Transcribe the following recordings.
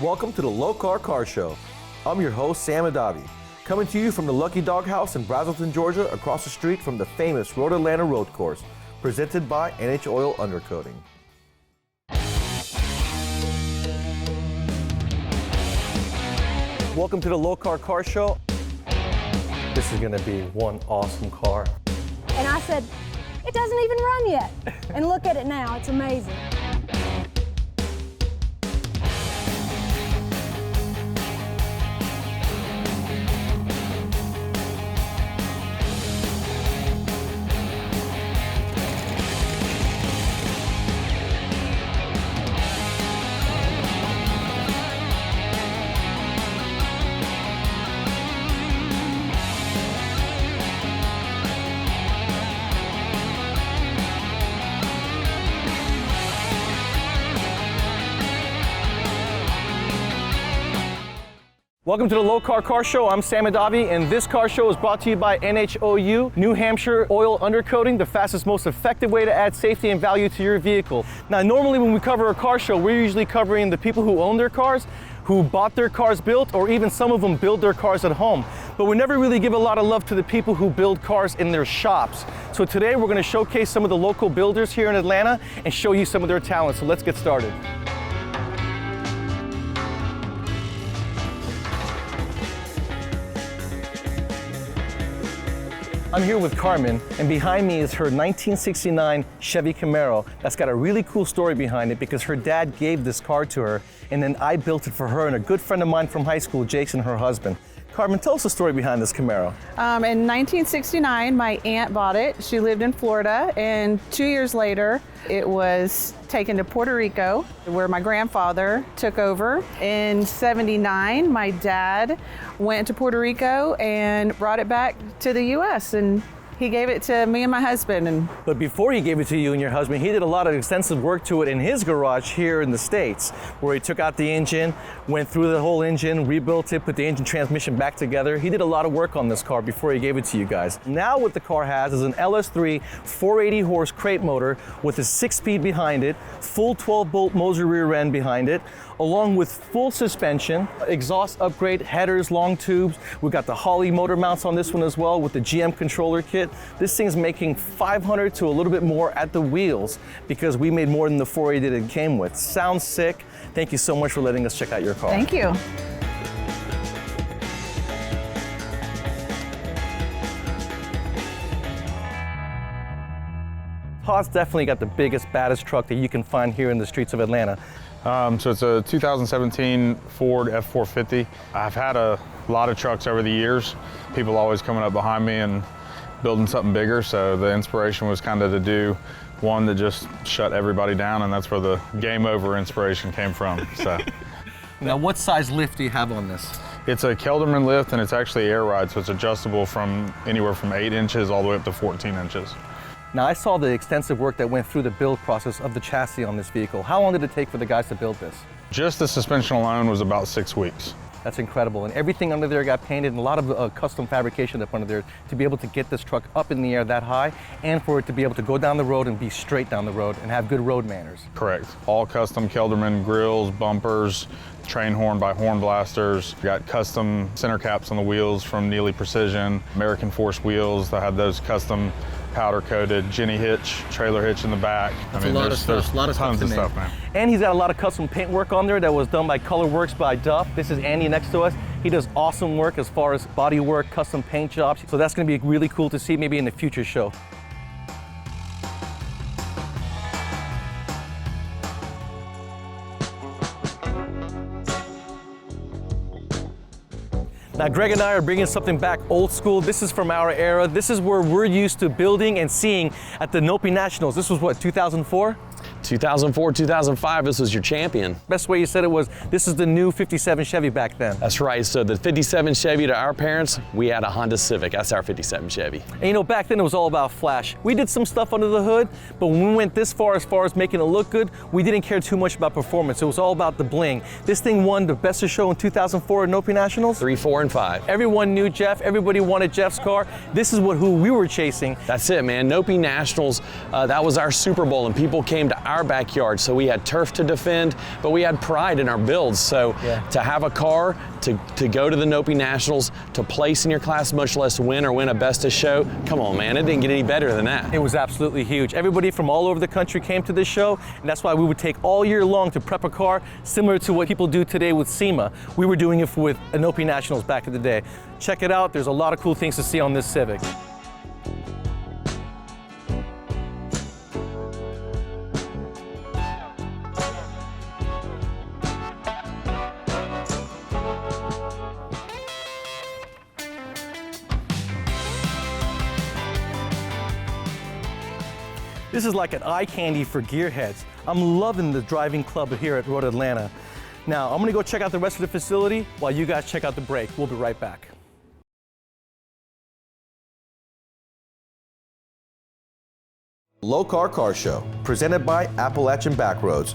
Welcome to the Lokar Car Show. I'm your host, Sam Adavi, coming to you from the Lucky Dog House in Braselton, Georgia, across the street from the famous Road Atlanta Road Course, presented by NH Oil Undercoating. Welcome to the Lokar Car Show. This is gonna be one awesome car. And I said, it doesn't even run yet. And look at it now, it's amazing. Welcome to the Lokar Car Show. I'm Sam Adavi, and this car show is brought to you by NHOU, New Hampshire Oil Undercoating, the fastest, most effective way to add safety and value to your vehicle. Now, normally when we cover a car show, we're usually covering the people who own their cars, who bought their cars built, or even some of them build their cars at home. But we never really give a lot of love to the people who build cars in their shops. So today we're gonna showcase some of the local builders here in Atlanta and show you some of their talents. So let's get started. I'm here with Carmen, and behind me is her 1969 Chevy Camaro. That's got a really cool story behind it because her dad gave this car to her, and then I built it for her and a good friend of mine from high school, Jason, her husband. Carmen, tell us the story behind this Camaro. In 1969, my aunt bought it. She lived in Florida, and 2 years later, it was taken to Puerto Rico, where my grandfather took over. In '79, my dad went to Puerto Rico and brought it back to the U.S., and he gave it to me and my husband. But before he gave it to you and your husband, he did a lot of extensive work to it in his garage here in the States, where he took out the engine, went through the whole engine, rebuilt it, put the engine transmission back together. He did a lot of work on this car before he gave it to you guys. Now what the car has is an LS3 480 horse crate motor with a 6-speed behind it, full 12-bolt Moser rear end behind it, along with full suspension, exhaust upgrade, headers, long tubes. We've got the Holley motor mounts on this one as well with the GM controller kit. This thing's making 500 to a little bit more at the wheels because we made more than the 480 that it came with. Sounds sick. Thank you so much for letting us check out your car. Thank you. Todd's definitely got the biggest, baddest truck that you can find here in the streets of Atlanta. So it's a 2017 Ford F450. I've had a lot of trucks over the years. People always coming up behind me and building something bigger, so the inspiration was kind of to do one that just shut everybody down, and that's where the game over inspiration came from. So. Now, what size lift do you have on this? It's a Kelderman lift, and it's actually air ride, so it's adjustable from anywhere from 8 inches all the way up to 14 inches. Now, I saw the extensive work that went through the build process of the chassis on this vehicle. How long did it take for the guys to build this? Just the suspension alone was about 6 weeks. That's incredible. And everything under there got painted and a lot of custom fabrication up under there to be able to get this truck up in the air that high and for it to be able to go down the road and be straight down the road and have good road manners. Correct. All custom Kelderman grills, bumpers, train horn by Horn Blasters. Got custom center caps on the wheels from Neely Precision, American Force wheels that had those custom powder coated Jenny hitch, trailer hitch in the back. That's a lot of stuff, tons of stuff, man. And he's got a lot of custom paint work on there that was done by Colorworks by Duff. This is Andy next to us. He does awesome work as far as body work, custom paint jobs. So that's gonna be really cool to see maybe in the future show. Now, Greg and I are bringing something back old school. This is from our era. This is where we're used to building and seeing at the Nopi Nationals. This was what, 2004? 2004, 2005, this was your champion. Best way you said it was, this is the new 57 Chevy back then. That's right, so the 57 Chevy to our parents, we had a Honda Civic. That's our 57 Chevy. And you know, back then it was all about flash. We did some stuff under the hood, but when we went this far as making it look good, we didn't care too much about performance. It was all about the bling. This thing won the Best of Show in 2004 at Nopi Nationals. 3, 4, and 5. Everyone knew Jeff, everybody wanted Jeff's car. This is who we were chasing. That's it, man. Nopi Nationals, that was our Super Bowl, and people came to our our backyard, so we had turf to defend, but we had pride in our builds. So to have a car, to go to the Nopi Nationals, to place in your class, much less win or win a best of show, come on, man, it didn't get any better than that. It was absolutely huge. Everybody from all over the country came to this show, and that's why we would take all year long to prep a car, similar to what people do today with SEMA. We were doing it with Nopi Nationals back in the day. Check it out. There's a lot of cool things to see on this Civic. This is like an eye candy for gearheads. I'm loving the driving club here at Road Atlanta. Now, I'm gonna go check out the rest of the facility while you guys check out the break. We'll be right back. Lokar Car Show, presented by Appalachian Backroads.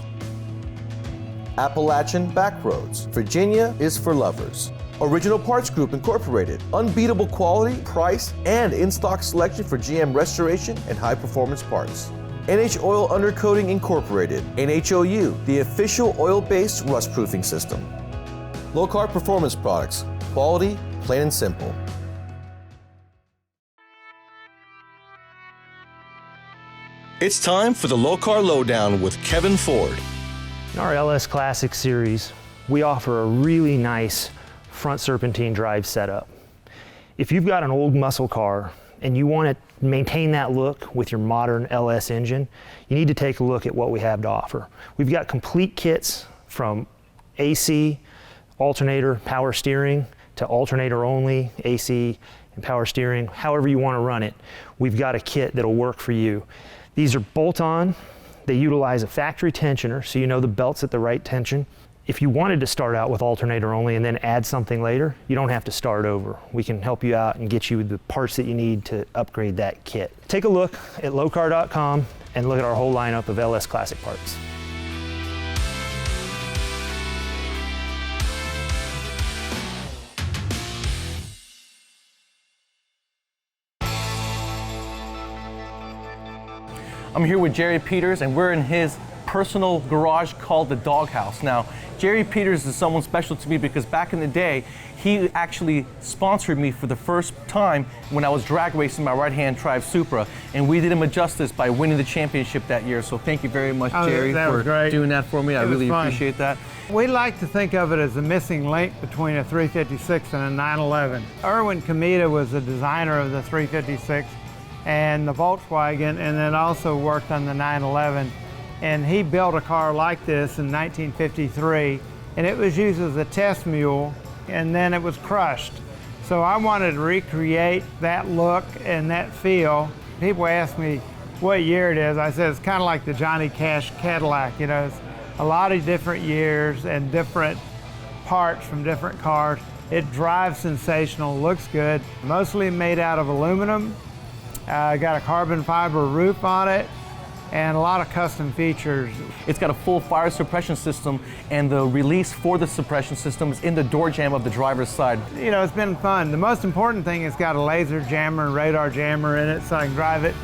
Appalachian Backroads, Virginia is for lovers. Original Parts Group Incorporated, unbeatable quality, price, and in-stock selection for GM restoration and high-performance parts. NH Oil Undercoating Incorporated, NHOU, the official oil-based rust-proofing system. Lokar Performance Products, quality, plain and simple. It's time for the Lokar Lowdown with Kevin Ford. In our LS Classic series, we offer a really nice front serpentine drive setup. If you've got an old muscle car and you want to maintain that look with your modern LS engine, you need to take a look at what we have to offer. We've got complete kits from AC, alternator, power steering, to alternator only, AC, and power steering, however you want to run it. We've got a kit that'll work for you. These are bolt-on. They utilize a factory tensioner, so you know the belt's at the right tension. If you wanted to start out with alternator only and then add something later, you don't have to start over. We can help you out and get you the parts that you need to upgrade that kit. Take a look at lokar.com and look at our whole lineup of LS Classic parts. I'm here with Jerry Peters, and we're in his personal garage called the Dawg House. Now, Jerry Peters is someone special to me because back in the day, he actually sponsored me for the first time when I was drag racing my right-hand drive Supra, and we did him a justice by winning the championship that year. So thank you very much, Jerry, for doing that for me. I really appreciate that. We like to think of it as the missing link between a 356 and a 911. Erwin Comita was the designer of the 356 and the Volkswagen, and then also worked on the 911. And he built a car like this in 1953, and it was used as a test mule, and then it was crushed. So I wanted to recreate that look and that feel. People ask me what year it is. I said it's kind of like the Johnny Cash Cadillac. You know, it's a lot of different years and different parts from different cars. It drives sensational, looks good. Mostly made out of aluminum. Got a carbon fiber roof on it, and a lot of custom features. It's got a full fire suppression system, and the release for the suppression system is in the door jamb of the driver's side. You know, it's been fun. The most important thing is got a laser jammer and radar jammer in it, so I can drive it.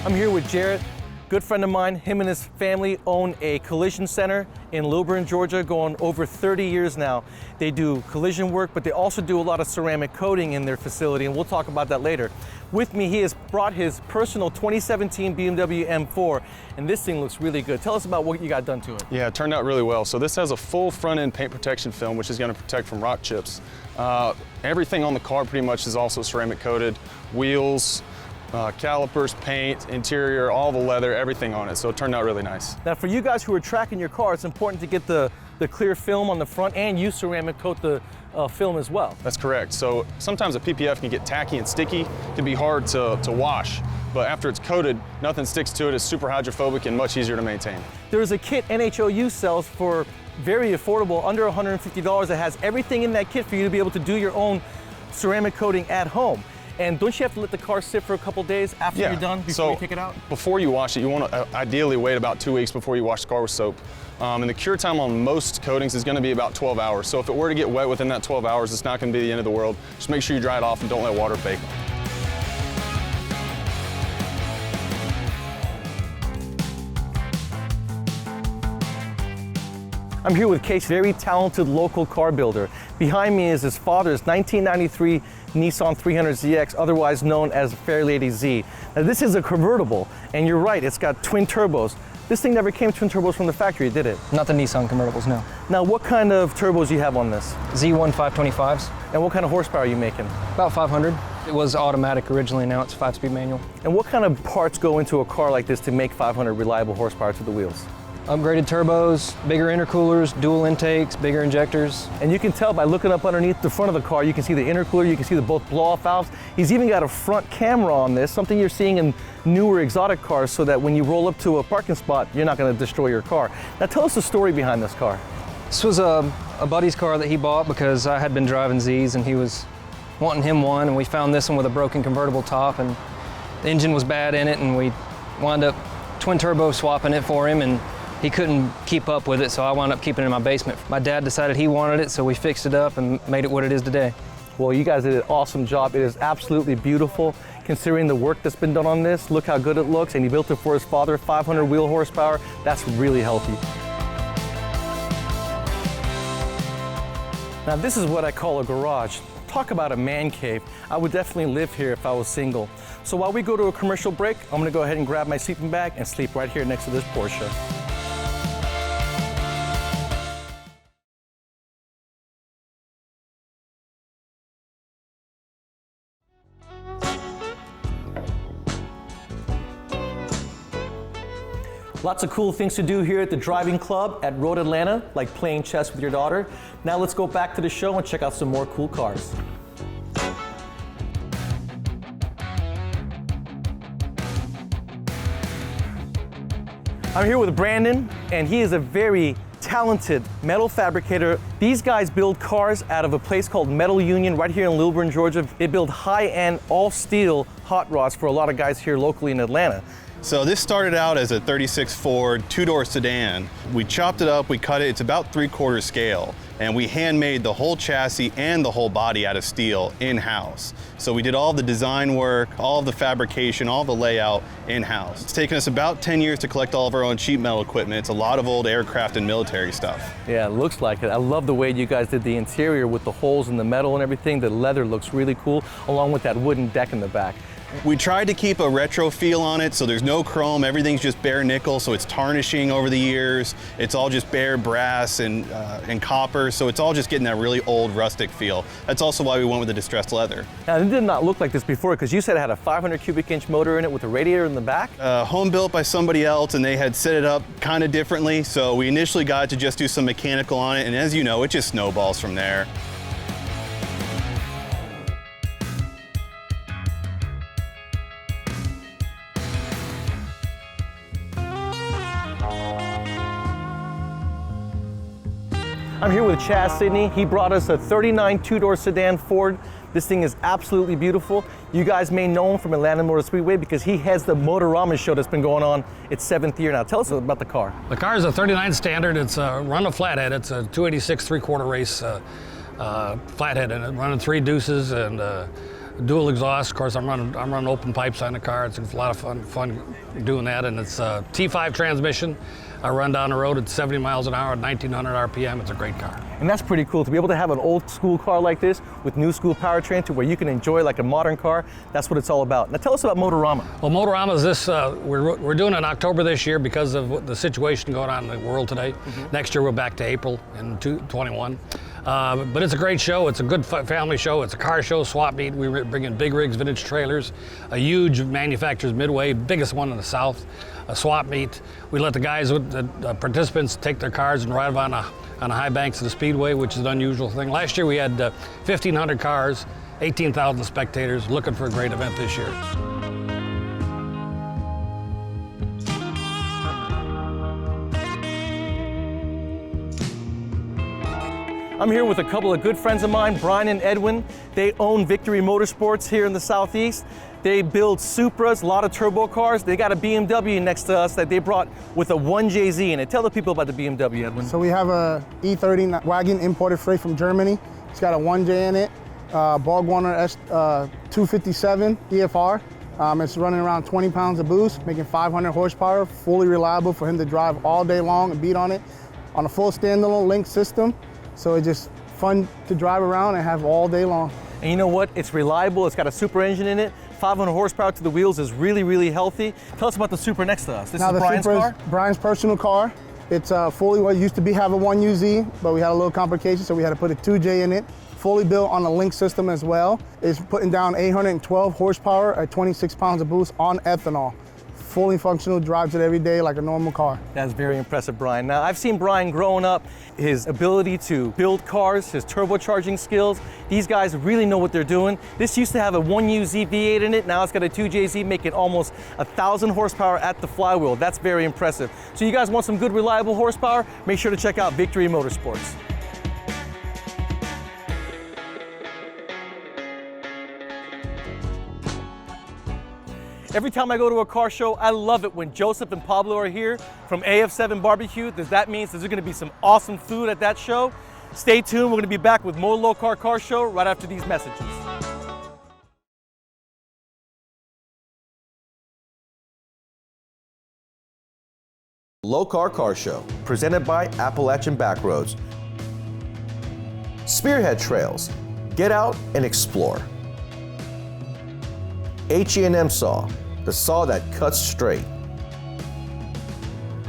I'm here with Jarrett, good friend of mine. Him and his family own a collision center in Lilburn, Georgia, going over 30 years now. They do collision work, but they also do a lot of ceramic coating in their facility, and we'll talk about that later. With me, he has brought his personal 2017 BMW M4, and this thing looks really good. Tell us about what you got done to it. Yeah, it turned out really well. So this has a full front-end paint protection film, which is going to protect from rock chips. Everything on the car pretty much is also ceramic coated. Wheels, calipers, paint, interior, all the leather, everything on it. So it turned out really nice. Now for you guys who are tracking your car, it's important to get the clear film on the front and use ceramic coat the film as well. That's correct. So sometimes a PPF can get tacky and sticky. It can be hard to wash. But after it's coated, nothing sticks to it. It's super hydrophobic and much easier to maintain. There's a kit NHOU sells for very affordable, under $150, that has everything in that kit for you to be able to do your own ceramic coating at home. And don't you have to let the car sit for a couple days after you're done before you take it out? Before you wash it, you want to ideally wait about 2 weeks before you wash the car with soap. And the cure time on most coatings is going to be about 12 hours. So if it were to get wet within that 12 hours, it's not going to be the end of the world. Just make sure you dry it off and don't let water bake. I'm here with Case, very talented local car builder. Behind me is his father's 1993 Nissan 300ZX, otherwise known as Fairlady Z. Now this is a convertible, and you're right, it's got twin turbos. This thing never came twin turbos from the factory, did it? Not the Nissan convertibles, no. Now what kind of turbos do you have on this? Z1 525s. And what kind of horsepower are you making? About 500. It was automatic originally, now it's 5-speed manual. And what kind of parts go into a car like this to make 500 reliable horsepower to the wheels? Upgraded turbos, bigger intercoolers, dual intakes, bigger injectors. And you can tell by looking up underneath the front of the car, you can see the intercooler, you can see the both blow-off valves. He's even got a front camera on this, something you're seeing in newer exotic cars, so that when you roll up to a parking spot, you're not going to destroy your car. Now tell us the story behind this car. This was a buddy's car that he bought because I had been driving Zs and he was wanting him one, and we found this one with a broken convertible top, and the engine was bad in it, and we wound up twin turbo swapping it for him, and he couldn't keep up with it, so I wound up keeping it in my basement. My dad decided he wanted it, so we fixed it up and made it what it is today. Well, you guys did an awesome job. It is absolutely beautiful. Considering the work that's been done on this, look how good it looks, and he built it for his father, 500 wheel horsepower. That's really healthy. Now this is what I call a garage. Talk about a man cave. I would definitely live here if I was single. So while we go to a commercial break, I'm gonna go ahead and grab my sleeping bag and sleep right here next to this Porsche. Lots of cool things to do here at the driving club at Road Atlanta, like playing chess with your daughter. Now let's go back to the show and check out some more cool cars. I'm here with Brandon, and he is a very talented metal fabricator. These guys build cars out of a place called Metal Union right here in Lilburn, Georgia. They build high-end, all-steel hot rods for a lot of guys here locally in Atlanta. So this started out as a 36 Ford two-door sedan. We chopped it up, we cut it, it's about 3/4 scale, and we handmade the whole chassis and the whole body out of steel in-house. So we did all the design work, all the fabrication, all the layout in-house. It's taken us about 10 years to collect all of our own sheet metal equipment. It's a lot of old aircraft and military stuff. Yeah, it looks like it. I love the way you guys did the interior with the holes in the metal and everything. The leather looks really cool, along with that wooden deck in the back. We tried to keep a retro feel on it, so there's no chrome, everything's just bare nickel, so it's tarnishing over the years. It's all just bare brass and copper, so it's all just getting that really old rustic feel. That's also why we went with the distressed leather. Now, it did not look like this before, because you said it had a 500 cubic inch motor in it with a radiator in the back? Home built by somebody else, and they had set it up kind of differently, so we initially got to just do some mechanical on it, and as you know, it just snowballs from there. I'm here with Chaz Sidney. He brought us a 39 two-door sedan Ford. This thing is absolutely beautiful. You guys may know him from Atlanta Motor Speedway because he has the Motorama show that's been going on its 7th year now. Tell us about the car. The car is a 39 standard. It's a run a flathead. It's a 286 3/4 race flathead, and running 3 deuces and dual exhaust. Of course, I'm running open pipes on the car. It's a lot of fun doing that, and it's a T5 transmission. I run down the road at 70 miles an hour at 1900 RPM. It's a great car. And that's pretty cool to be able to have an old school car like this with new school powertrain to where you can enjoy like a modern car. That's what it's all about. Now tell us about Motorama. Well, Motorama is this, we're doing it in October this year because of the situation going on in the world today. Next year we're back to April in 2021. But it's a great show. It's a good family show. It's a car show, swap meet. We bring in big rigs, vintage trailers, a huge manufacturer's Midway, biggest one in the South, a swap meet. We let the guys, the participants, take their cars and ride on the high banks of the Speedway, which is an unusual thing. Last year we had 1,500 cars, 18,000 spectators, looking for a great event this year. I'm here with a couple of good friends of mine, Brian and Edwin. They own Victory Motorsports here in the Southeast. They build Supras, a lot of turbo cars. They got a BMW next to us that they brought with a 1JZ in it. Tell the people about the BMW, Edwin. So we have a E30 wagon imported freight from Germany. It's got a 1J in it, Borg-Warner S257 EFR. It's running around 20 pounds of boost, making 500 horsepower, fully reliable for him to drive all day long and beat on it on a full standalone link system. So it's just fun to drive around and have all day long. And you know what? It's reliable. It's got a Super engine in it. 500 horsepower to the wheels is really, really healthy. Tell us about the Super next to us. This is Brian's car? Brian's personal car. It's fully what used to be have a 1UZ, but we had a little complication, so we had to put a 2J in it. Fully built on a link system as well. It's putting down 812 horsepower at 26 pounds of boost on ethanol. Fully functional, drives it every day like a normal car. That's very impressive, Brian. Now, I've seen Brian growing up, his ability to build cars, his turbocharging skills. These guys really know what they're doing. This used to have a 1UZ V8 in it. Now it's got a 2JZ, making almost 1,000 horsepower at the flywheel. That's very impressive. So you guys want some good, reliable horsepower? Make sure to check out Victory Motorsports. Every time I go to a car show, I love it when Joseph and Pablo are here from AF7 Barbecue. That means there's gonna be some awesome food at that show. Stay tuned, we're gonna be back with more Lokar Car Show right after these messages. Lokar Car Show, presented by Appalachian Backroads. Spearhead Trails, get out and explore. H&M Saw, the saw that cuts straight.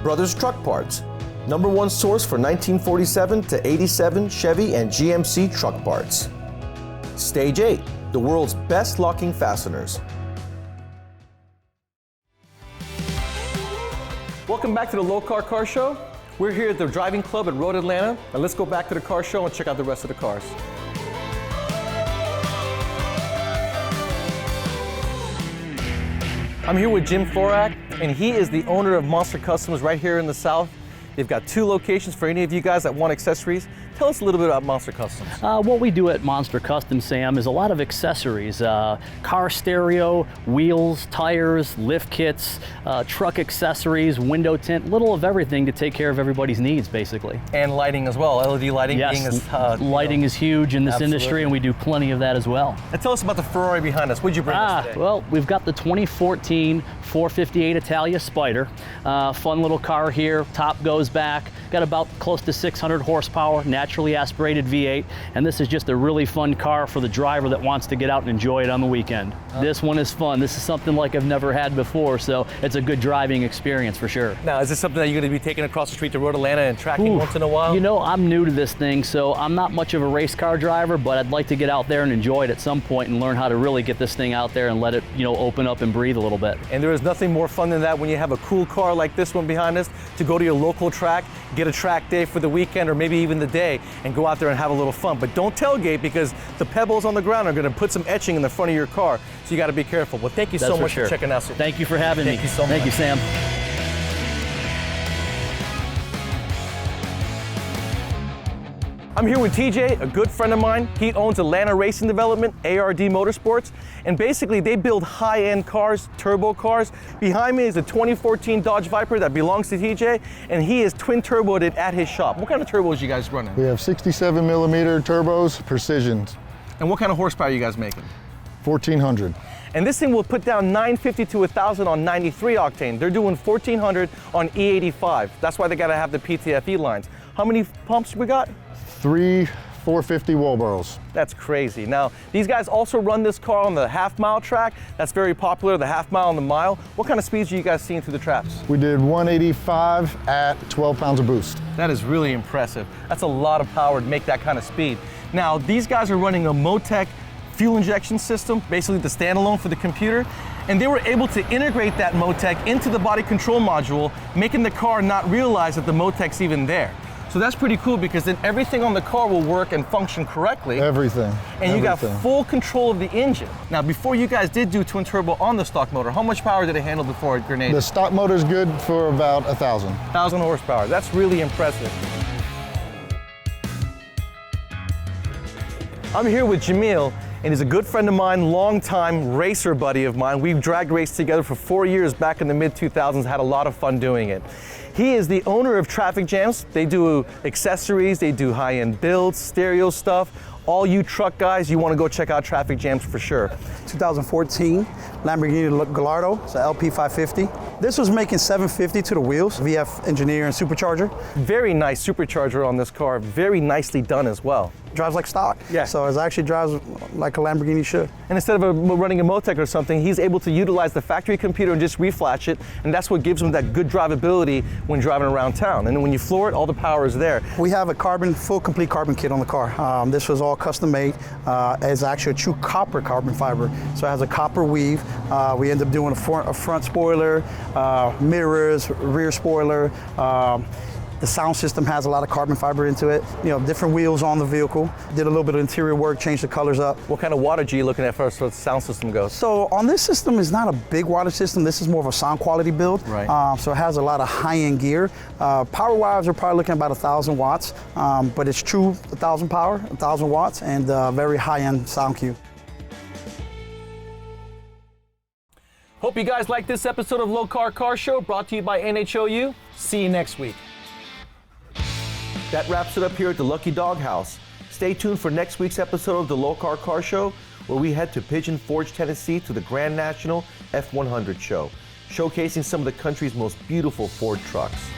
Brothers Truck Parts, #1 source for 1947 to 87 Chevy and GMC truck parts. Stage 8, the world's best locking fasteners. Welcome back to the Lokar Car Show. We're here at the Driving Club at Road Atlanta. Now let's go back to the car show and check out the rest of the cars. I'm here with Jim Florak, and he is the owner of Monster Customs right here in the South. They've got 2 locations for any of you guys that want accessories. Tell us a little bit about Monster Customs. What we do at Monster Customs, Sam, is a lot of accessories. Car stereo, wheels, tires, lift kits, truck accessories, window tint, little of everything to take care of everybody's needs, basically. And lighting as well, LED lighting. Yes, being lighting is huge in this industry, and we do plenty of that as well. And tell us about the Ferrari behind us. What'd you bring us today? Well, we've got the 2014 458 Italia Spider. Fun little car here, top goes back, got about close to 600 horsepower, naturally aspirated V8, and this is just a really fun car for the driver that wants to get out and enjoy it on the weekend. This one is fun. This is something like I've never had before, so it's a good driving experience for sure. Now, is this something that you're going to be taking across the street to Road Atlanta and tracking once in a while? You know, I'm new to this thing, so I'm not much of a race car driver, but I'd like to get out there and enjoy it at some point and learn how to really get this thing out there and let it, you know, open up and breathe a little bit. And there is nothing more fun than that when you have a cool car like this one behind us to go to your local track, get a track day for the weekend or maybe even the day, and go out there and have a little fun. But don't tailgate, because the pebbles on the ground are going to put some etching in the front of your car, so you got to be careful. Well, thank you so much for checking out. Thank you for having me. Thank you so much. Thank you, Sam. I'm here with TJ, a good friend of mine. He owns Atlanta Racing Development, ARD Motorsports, and basically they build high-end cars, turbo cars. Behind me is a 2014 Dodge Viper that belongs to TJ, and he is twin-turboed it at his shop. What kind of turbos you guys running? We have 67 millimeter turbos, precisions. And what kind of horsepower are you guys making? 1400. And this thing will put down 950 to 1,000 on 93 octane. They're doing 1400 on E85. That's why they got to have the PTFE lines. How many pumps we got? 3 450 wheelbarrows. That's crazy. Now, these guys also run this car on the half-mile track. That's very popular, the half-mile and the mile. What kind of speeds are you guys seeing through the traps? We did 185 at 12 pounds of boost. That is really impressive. That's a lot of power to make that kind of speed. Now, these guys are running a Motec fuel injection system, basically the standalone for the computer, and they were able to integrate that Motec into the body control module, making the car not realize that the Motec's even there. So that's pretty cool, because then everything on the car will work and function correctly. Everything. And you got full control of the engine. Now, before you guys did do twin turbo on the stock motor, how much power did it handle before it grenaded? The stock motor is good for about 1,000. 1,000 horsepower. That's really impressive. I'm here with Jamil, and he's a good friend of mine, longtime racer buddy of mine. We've drag raced together for 4 years back in the mid-2000s, had a lot of fun doing it. He is the owner of Traffic Jams. They do accessories, they do high-end builds, stereo stuff. All you truck guys, you want to go check out Traffic Jams for sure. 2014 Lamborghini Gallardo, it's an LP 550. This was making 750 to the wheels, VF engineer and supercharger. Very nice supercharger on this car, very nicely done as well. Drives like stock. Yeah. So it actually drives like a Lamborghini should. And instead of running a Motec or something, he's able to utilize the factory computer and just reflash it, and that's what gives him that good drivability when driving around town. And then when you floor it, all the power is there. We have a full complete carbon kit on the car. This was all custom made. It's actually a true copper carbon fiber. So it has a copper weave. We end up doing a front spoiler, mirrors, rear spoiler. The sound system has a lot of carbon fiber into it. You know, different wheels on the vehicle. Did a little bit of interior work, changed the colors up. What kind of wattage are you looking at first as the sound system goes? So on this system, it's not a big wattage system. This is more of a sound quality build. Right. So it has a lot of high-end gear. Power-wise, we're probably looking at about 1,000 watts, but it's true 1,000 power, 1,000 watts, and very high-end sound cue. Hope you guys liked this episode of Lokar Car Show, brought to you by NHOU. See you next week. That wraps it up here at the Lucky Dog House. Stay tuned for next week's episode of the Lokar Car Show, where we head to Pigeon Forge, Tennessee to the Grand National F100 show, showcasing some of the country's most beautiful Ford trucks.